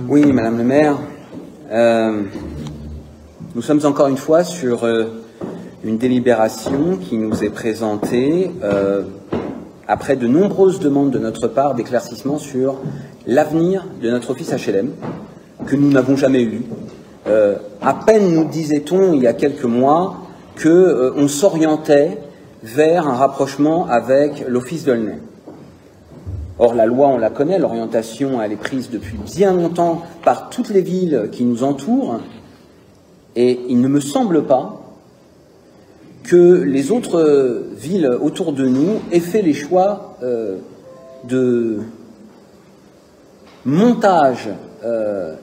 Oui, Madame le maire, nous sommes encore une fois sur une délibération qui nous est présentée après de nombreuses demandes de notre part d'éclaircissement sur l'avenir de notre office HLM, que nous n'avons jamais eu. À peine nous disait-on il y a quelques mois qu'on s'orientait vers un rapprochement avec l'office d'Aulnay. Or, la loi, on la connaît, l'orientation, elle est prise depuis bien longtemps par toutes les villes qui nous entourent, et il ne me semble pas que les autres villes autour de nous aient fait les choix de montage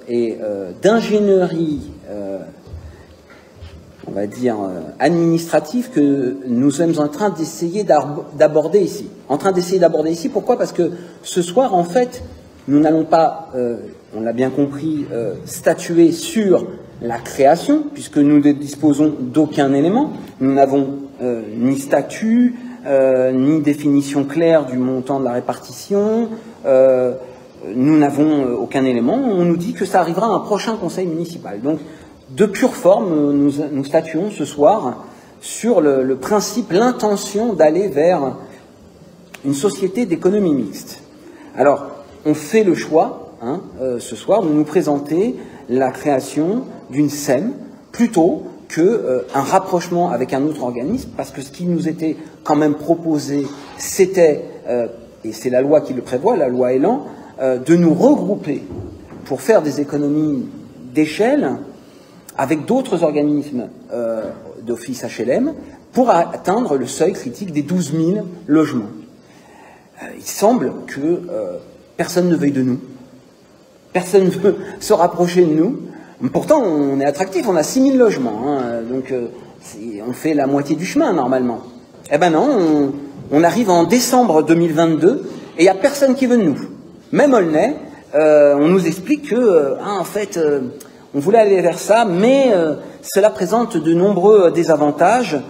et d'ingénierie, on va dire, administratif que nous sommes en train d'essayer d'aborder ici. Pourquoi? Parce que ce soir, en fait, nous n'allons pas, on l'a bien compris, statuer sur la création, puisque nous ne disposons d'aucun élément. Nous n'avons ni statut, ni définition claire du montant de la répartition. Nous n'avons aucun élément. On nous dit que ça arrivera à un prochain conseil municipal. Donc, de pure forme, nous statuons ce soir sur le principe, l'intention d'aller vers une société d'économie mixte. Alors, on fait le choix, ce soir, de nous présenter la création d'une SEM plutôt qu'un rapprochement avec un autre organisme, parce que ce qui nous était quand même proposé, c'était, et c'est la loi qui le prévoit, la loi Elan, de nous regrouper pour faire des économies d'échelle avec d'autres organismes d'office HLM pour atteindre le seuil critique des 12 000 logements. Il semble que personne ne veuille de nous, personne ne veut se rapprocher de nous. Pourtant, on est attractif, on a 6 000 logements, donc on fait la moitié du chemin normalement. Eh ben non, on arrive en décembre 2022 et il n'y a personne qui veut de nous. Même Aulnay, on nous explique que, en fait, on voulait aller vers ça, mais cela présente de nombreux désavantages.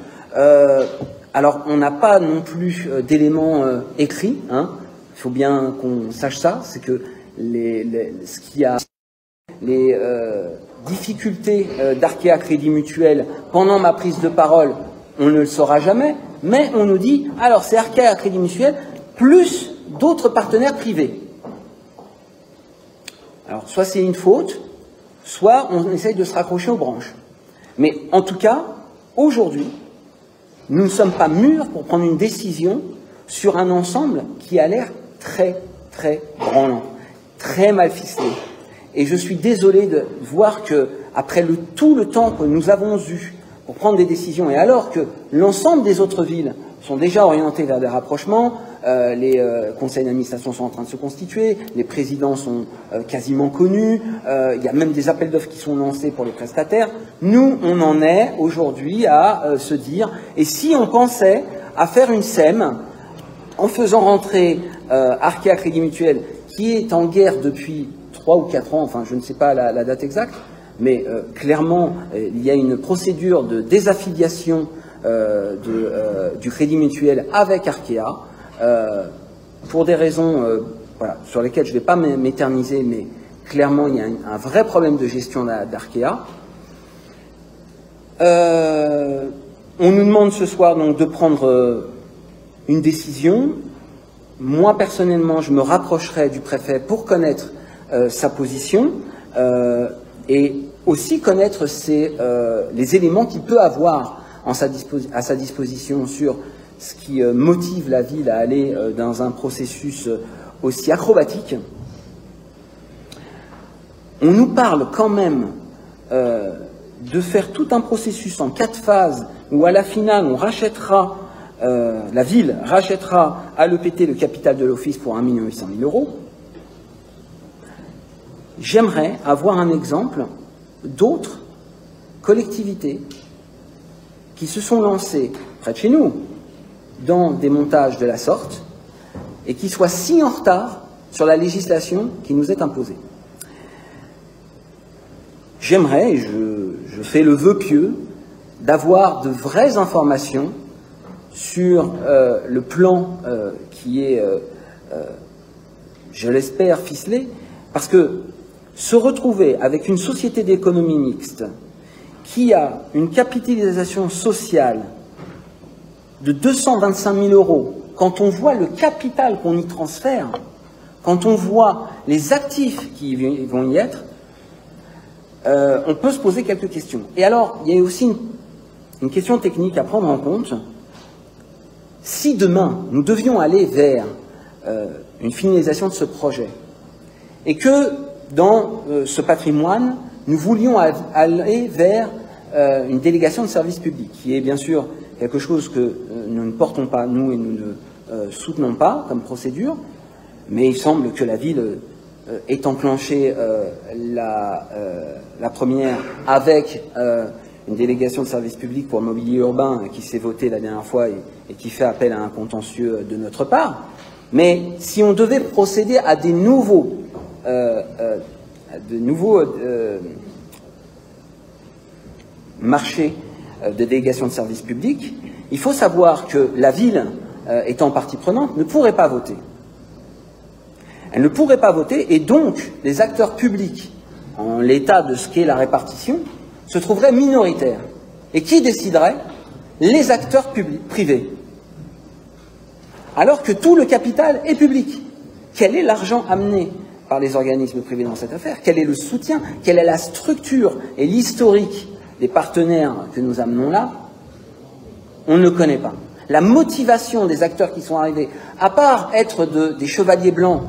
Alors, on n'a pas non plus d'éléments écrits. Il faut bien qu'on sache ça. C'est que ce qui a les difficultés d'Arkea Crédit Mutuel pendant ma prise de parole, on ne le saura jamais. Mais on nous dit, alors c'est Arkea Crédit Mutuel plus d'autres partenaires privés. Alors, soit c'est une faute, soit on essaye de se raccrocher aux branches. Mais en tout cas, aujourd'hui, nous ne sommes pas mûrs pour prendre une décision sur un ensemble qui a l'air très, très branlant, très mal ficelé. Et je suis désolé de voir que, après tout le temps que nous avons eu pour prendre des décisions, et alors que l'ensemble des autres villes sont déjà orientées vers des rapprochements, les conseils d'administration sont en train de se constituer, les présidents sont quasiment connus, il y a même des appels d'offres qui sont lancés pour les prestataires. Nous, on en est aujourd'hui à se dire, et si on pensait à faire une SEM en faisant rentrer Arkea Crédit Mutuel, qui est en guerre depuis 3 ou 4 ans, enfin je ne sais pas la date exacte, mais clairement il y a une procédure de désaffiliation du Crédit Mutuel avec Arkea, pour des raisons voilà, sur lesquelles je ne vais pas m'éterniser, mais clairement il y a un vrai problème de gestion d'Arkea. On nous demande ce soir donc de prendre une décision. Moi personnellement, je me rapprocherai du préfet pour connaître sa position et aussi connaître les éléments qu'il peut avoir à sa disposition sur ce qui motive la ville à aller dans un processus aussi acrobatique. On nous parle quand même de faire tout un processus en 4 phases où à la finale on rachètera, la ville rachètera à l'EPT le capital de l'office pour 1 800 000 €. J'aimerais avoir un exemple d'autres collectivités qui se sont lancées près de chez nous dans des montages de la sorte et qui soient si en retard sur la législation qui nous est imposée. J'aimerais, et je fais le vœu pieux, d'avoir de vraies informations sur le plan qui est, je l'espère, ficelé, parce que se retrouver avec une société d'économie mixte qui a une capitalisation sociale de 225 000 €, quand on voit le capital qu'on y transfère, quand on voit les actifs qui vont y être, on peut se poser quelques questions. Et alors, il y a aussi une question technique à prendre en compte. Si demain, nous devions aller vers une finalisation de ce projet, et que dans ce patrimoine, nous voulions aller vers une délégation de service public, qui est bien sûr quelque chose que nous ne portons pas, nous, et nous ne soutenons pas comme procédure, mais il semble que la ville ait enclenché la première avec une délégation de service public pour le mobilier urbain qui s'est votée la dernière fois et qui fait appel à un contentieux de notre part. Mais si on devait procéder à des nouveaux marchés de délégation de service public, il faut savoir que la ville, étant partie prenante, ne pourrait pas voter. Elle ne pourrait pas voter, et donc les acteurs publics, en l'état de ce qu'est la répartition, se trouveraient minoritaires. Et qui déciderait? Les acteurs privés. Alors que tout le capital est public. Quel est l'argent amené par les organismes privés dans cette affaire? Quel est le soutien? Quelle est la structure et l'historique des partenaires que nous amenons là? On ne connaît pas. La motivation des acteurs qui sont arrivés, à part être des chevaliers blancs,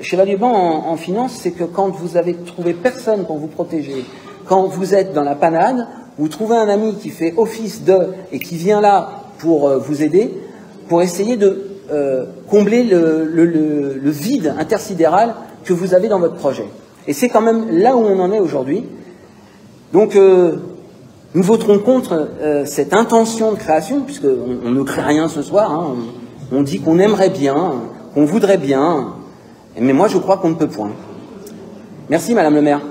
chevalier blanc en finance, c'est que quand vous avez trouvé personne pour vous protéger, quand vous êtes dans la panade, vous trouvez un ami qui fait office et qui vient là pour vous aider, pour essayer de combler le vide intersidéral que vous avez dans votre projet. Et c'est quand même là où on en est aujourd'hui. Donc, nous voterons contre cette intention de création, puisqu'on ne crée rien ce soir, hein. On dit qu'on aimerait bien, qu'on voudrait bien, mais moi je crois qu'on ne peut point. Merci Madame le maire.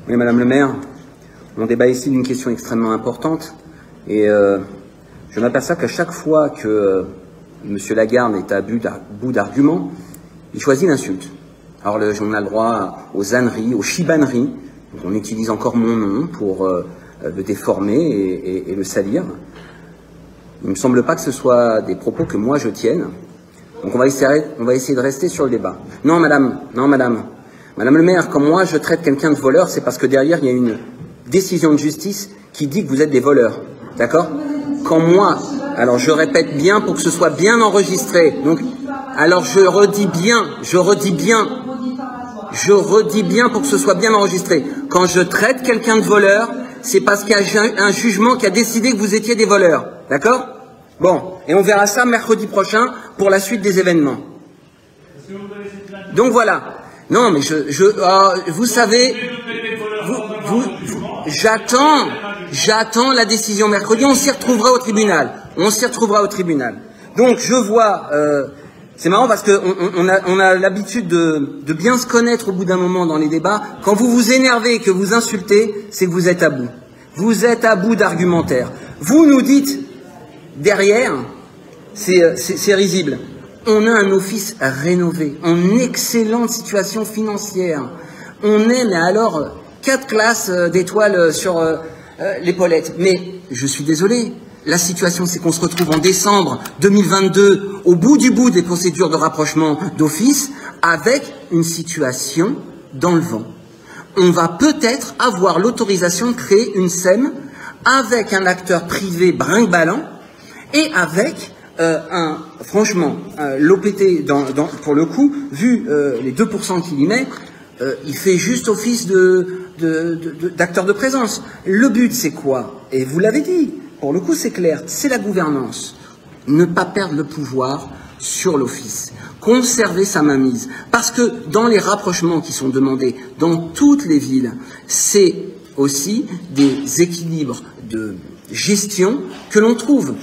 Oui, Madame le maire, on débat ici d'une question extrêmement importante, et je m'aperçois qu'à chaque fois que Monsieur Lagarde est à bout d'arguments, il choisit l'insulte. Alors on a le droit aux âneries, aux chibaneries, on utilise encore mon nom pour le déformer et le salir. Il ne me semble pas que ce soit des propos que moi je tienne. Donc on va essayer de rester sur le débat. Non madame, Madame le maire, quand moi je traite quelqu'un de voleur, c'est parce que derrière il y a une décision de justice qui dit que vous êtes des voleurs. D'accord? Quand moi, alors je répète bien pour que ce soit bien enregistré. Donc, alors je redis bien pour que ce soit bien enregistré. Quand je traite quelqu'un de voleur, c'est parce qu'il y a un jugement qui a décidé que vous étiez des voleurs. D'accord? Bon, et on verra ça mercredi prochain pour la suite des événements. Donc voilà. Non, mais vous savez, j'attends la décision mercredi, on s'y retrouvera au tribunal. Donc je vois, c'est marrant parce qu'on a l'habitude de bien se connaître au bout d'un moment dans les débats. Quand vous vous énervez et que vous insultez, c'est que vous êtes à bout. Vous êtes à bout d'argumentaire. Vous nous dites, derrière, c'est risible. On a un office rénové, en excellente situation financière. On est, mais alors, 4 classes d'étoiles sur l'épaulette. Mais, je suis désolé, la situation c'est qu'on se retrouve en décembre 2022, au bout du bout des procédures de rapprochement d'office, avec une situation dans le vent. On va peut-être avoir l'autorisation de créer une SEM avec un acteur privé brinque-ballant et avec... franchement, l'OPT, pour le coup, vu les 2% qu'il y met, il fait juste office d'acteur de présence. Le but, c'est quoi? Et vous l'avez dit, pour le coup, c'est clair, c'est la gouvernance. Ne pas perdre le pouvoir sur l'office. Conserver sa mainmise. Parce que dans les rapprochements qui sont demandés dans toutes les villes, c'est aussi des équilibres de gestion que l'on trouve.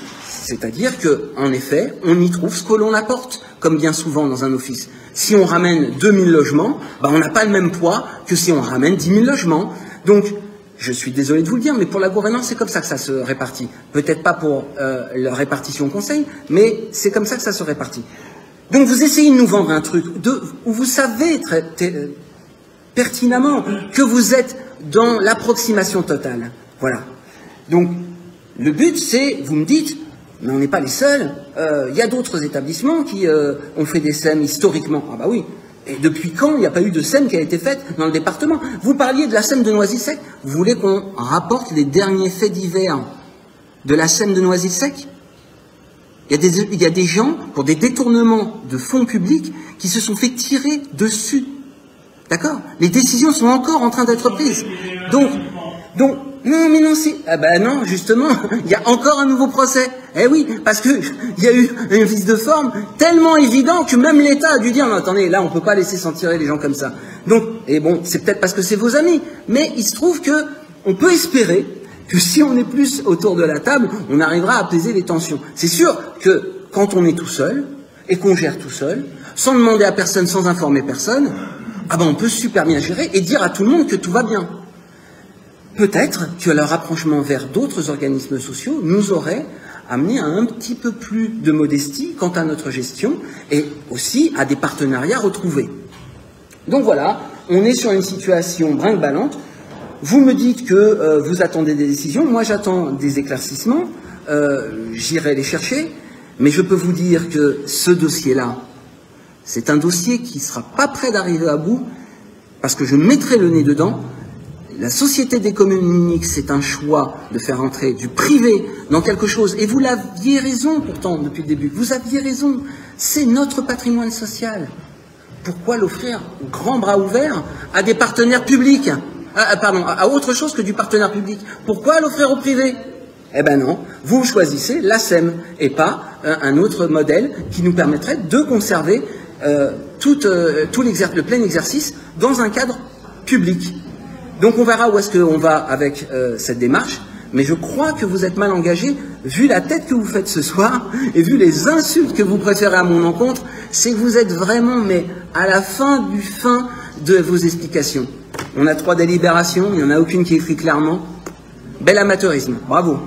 C'est-à-dire qu'en effet, on y trouve ce que l'on apporte, comme bien souvent dans un office. Si on ramène 2000 logements, on n'a pas le même poids que si on ramène 10 000 logements. Donc, je suis désolé de vous le dire, mais pour la gouvernance, c'est comme ça que ça se répartit. Peut-être pas pour la répartition au conseil, mais c'est comme ça que ça se répartit. Donc, vous essayez de nous vendre un truc où vous savez pertinemment que vous êtes dans l'approximation totale. Voilà. Donc, le but, c'est, vous me dites, mais on n'est pas les seuls, il y a d'autres établissements qui ont fait des SEM historiquement. Ah bah oui. Et depuis quand il n'y a pas eu de SEM qui a été faite dans le département? Vous parliez de la SEM de Noisy-le-Sec. Vous voulez qu'on rapporte les derniers faits divers de la SEM de Noisy-le-Sec? Il y a des gens, pour des détournements de fonds publics, qui se sont fait tirer dessus. D'accord? Les décisions sont encore en train d'être prises. Donc, non, mais non, c'est... Ah ben non, justement, il y a encore un nouveau procès. Eh oui, parce que il y a eu un vice de forme tellement évident que même l'État a dû dire, non, attendez, là, on peut pas laisser s'en tirer les gens comme ça. Donc, et bon, c'est peut-être parce que c'est vos amis, mais il se trouve que on peut espérer que si on est plus autour de la table, on arrivera à apaiser les tensions. C'est sûr que quand on est tout seul, et qu'on gère tout seul, sans demander à personne, sans informer personne, on peut super bien gérer et dire à tout le monde que tout va bien. Peut-être que le rapprochement vers d'autres organismes sociaux nous aurait amené à un petit peu plus de modestie quant à notre gestion et aussi à des partenariats retrouvés. Donc voilà, on est sur une situation brinque-ballante. Vous me dites que vous attendez des décisions, moi j'attends des éclaircissements, j'irai les chercher, mais je peux vous dire que ce dossier-là, c'est un dossier qui ne sera pas prêt d'arriver à bout, parce que je mettrai le nez dedans. La Société des communes uniques, c'est un choix de faire entrer du privé dans quelque chose. Et vous l'aviez raison pourtant depuis le début. Vous aviez raison. C'est notre patrimoine social. Pourquoi l'offrir grand bras ouverts à des partenaires publics? À autre chose que du partenaire public. Pourquoi l'offrir au privé? Eh ben non, vous choisissez la SEM et pas un autre modèle qui nous permettrait de conserver le plein exercice dans un cadre public. Donc on verra où est-ce qu'on va avec cette démarche, mais je crois que vous êtes mal engagé, vu la tête que vous faites ce soir, et vu les insultes que vous préférez à mon encontre, c'est que vous êtes vraiment, mais à la fin de vos explications. On a 3 délibérations, il n'y en a aucune qui écrit clairement. Bel amateurisme, bravo.